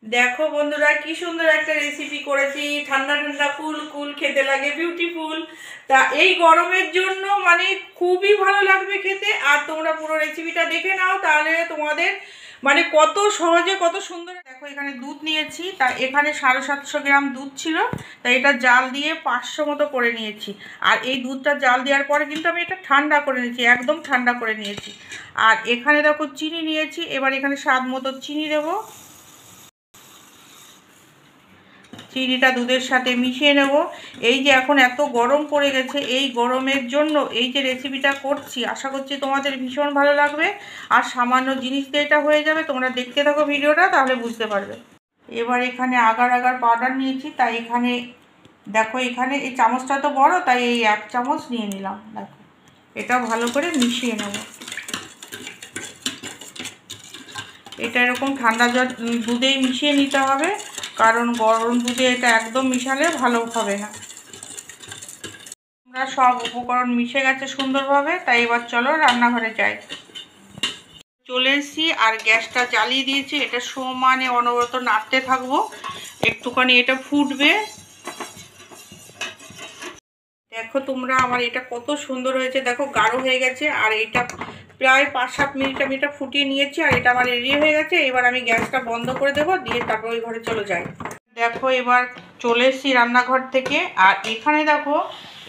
দেখো বন্ধুরা কি সুন্দর একটা রেসিপি করেছি। ঠান্ডা ঠান্ডা কুল কুল খেতে লাগে, বিউটিফুল। তা এই গরমের জন্য মানে খুবই ভালো লাগবে খেতে। আর তোমরা পুরো রেসিপিটা দেখে নাও, তাহলে তোমাদের মানে কত সহজে কত সুন্দর। দেখো এখানে দুধ নিয়েছি, তা এখানে 750 গ্রাম দুধ ছিল, তাই এটা জাল দিয়ে 500 মতো করে নিয়েছি। আর এই দুধটা জাল দেওয়ার পরে কিন্তু আমি এটা ঠান্ডা করে নিয়েছি, একদম ঠান্ডা করে নিয়েছি। আর এখানে দেখো চিনি নিয়েছি, এবার এখানে স্বাদ মতো চিনি দেবো। চিনিটা দুধের সাথে মিশিয়ে নেব। এই যে এখন এত গরম পড়ে গেছে, এই গরমের জন্য এই যে রেসিপিটা করছি, আশা করছি তোমাদের ভীষণ ভালো লাগবে। আর সামান্য জিনিস দিয়ে এটা হয়ে যাবে। তোমরা দেখতে থাকো ভিডিওটা, তাহলে বুঝতে পারবে। এবার এখানে আগার আগার পাউডার নিয়েছি, তাই এখানে দেখো এখানে এই চামচটা তো বড়, তাই এই 1 চামচ নিয়ে নিলাম। দেখো এটা ভালো করে মিশিয়ে নেব। এটা এরকম ঠান্ডা জল দুধেই মিশিয়ে নিতে হবে, কারণ গরম দুধে এটা একদম মিশালে ভালো হবে না। আমরা সব উপকরণ মিশে গেছে সুন্দরভাবে, তাই এবার চলো রান্নাঘরে যাই। চলে এসেছি আর গ্যাসটা জ্বালিয়ে দিয়েছি। এটা সমানে অনবরত নাড়তে থাকবো, একটুখানি এটা ফুটবে। দেখো তোমরা আমার এটা কত সুন্দর হয়েছে, দেখো গাঢ় হয়ে গেছে। আর এটা প্রায় 5-7 মিনিট আমি এটা ফুটিয়ে নিয়েছি, আর এটা আমার রেডি হয়ে গেছে। এবার আমি গ্যাসটা বন্ধ করে দেবো, দিয়ে তারপর ওই ঘরে চলে যাই। দেখো এবার চলে এসেছি রান্নাঘর থেকে। আর এখানে দেখো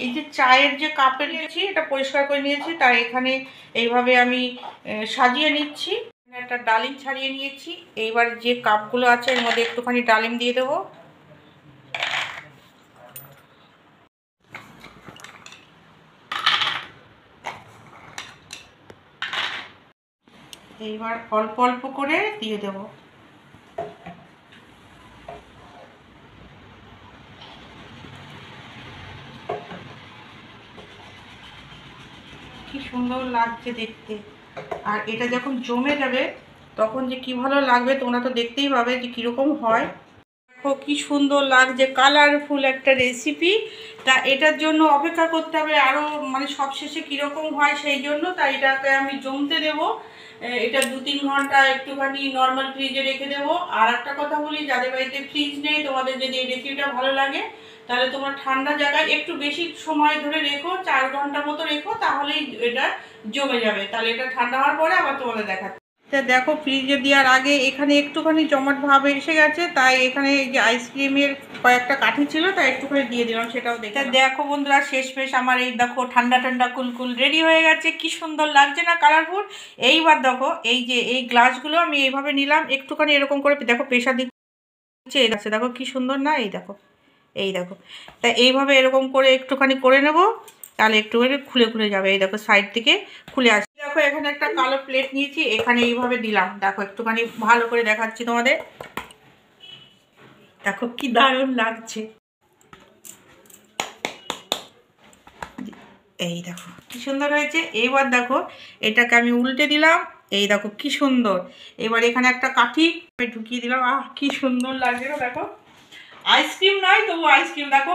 এই যে চায়ের যে কাপে নিয়েছি, এটা পরিষ্কার করে নিয়েছি, তাই এখানে এইভাবে আমি সাজিয়ে নিচ্ছি। একটা ডালিম ছাড়িয়ে নিয়েছি। এইবার যে কাপগুলো আছে এর মধ্যে একটুখানি ডালিম দিয়ে দেবো। এইবার অল্প অল্প করে দিয়ে দেবো। কি সুন্দর লাগছে দেখতে। আর এটা যখন জমে যাবে তখন যে কি ভালো লাগবে, তোমরা তো দেখতেই পাবে যে কীরকম হয়। দেখো কি সুন্দর লাগছে, কালারফুল একটা রেসিপি। তা এটার জন্য অপেক্ষা করতে হবে আরও, মানে সবশেষে কীরকম হয় সেই জন্য। তাই এটাকে আমি জমতে দেবো। এটা 2-3 ঘন্টা একটুখানি নর্মাল ফ্রিজে রেখে দেবো। আর একটা কথা বলি, যাদের বাড়িতে ফ্রিজ নেই, তোমাদের যদি এই রেসিপিটা ভালো লাগে, তাহলে তোমরা ঠান্ডা জায়গায় একটু বেশি সময় ধরে রেখো, 4 ঘন্টা মতো রেখো, তাহলেই এটা জমে যাবে। তাহলে এটা ঠান্ডা হওয়ার পরে আবার তোমাদের দেখাচ্ছি। তা দেখো ফ্রিজে দেওয়ার আগে এখানে একটুখানি জমাট ভাব এসে গেছে, তাই এখানে এই যে আইসক্রিমের কয়েকটা কাঠি ছিল, তাই একটুখানি দিয়ে দিলাম, সেটাও দেখে। দেখো বন্ধুরা শেষমেশ আমার এই দেখো ঠান্ডা ঠান্ডা কুলকুল রেডি হয়ে গেছে। কি সুন্দর লাগছে না, কালারফুল। এইবার দেখো এই যে এই গ্লাসগুলো আমি এইভাবে নিলাম, একটুখানি এরকম করে দেখো প্রেশার দিচ্ছে, এই দেখো দেখো কি সুন্দর না, এই দেখো এই দেখো। তা এইভাবে এরকম করে একটুখানি করে নেব, তাহলে একটুখানি খুলে খুলে যাবে। এই দেখো সাইড থেকে খুলে আসছে। দেখো এখানে একটা কালো প্লেট নিয়েছি, এখানে এইভাবে দিলাম। দেখো একটুখানি ভালো করে দেখাচ্ছি তোমাদের। দেখো কি দারুণ লাগছে। এই দেখো কি সুন্দর হয়েছে। এইবার দেখো এটাকে আমি উল্টে দিলাম, এই দেখো কি সুন্দর। এবার এখানে একটা কাঠি ঢুকিয়ে দিলাম। কি সুন্দর লাগছে না, দেখো আইসক্রিম নয় তবু আইসক্রিম। দেখো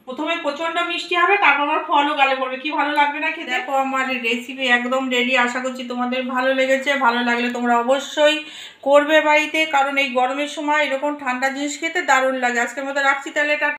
প্রথমে প্রচন্ড মিষ্টি হবে, তারপর আমার ফলও গালে পড়বে, কি ভালো লাগবে না খেতে। দেখো আমার রেসিপি একদম রেডি। আশা করছি তোমাদের ভালো লেগেছে। ভালো লাগলে তোমরা অবশ্যই করবে বাড়িতে, কারণ এই গরমের সময় এরকম ঠান্ডা জিনিস খেতে দারুণ লাগে। আজকের মতো রাখছি তাহলে, টাটা।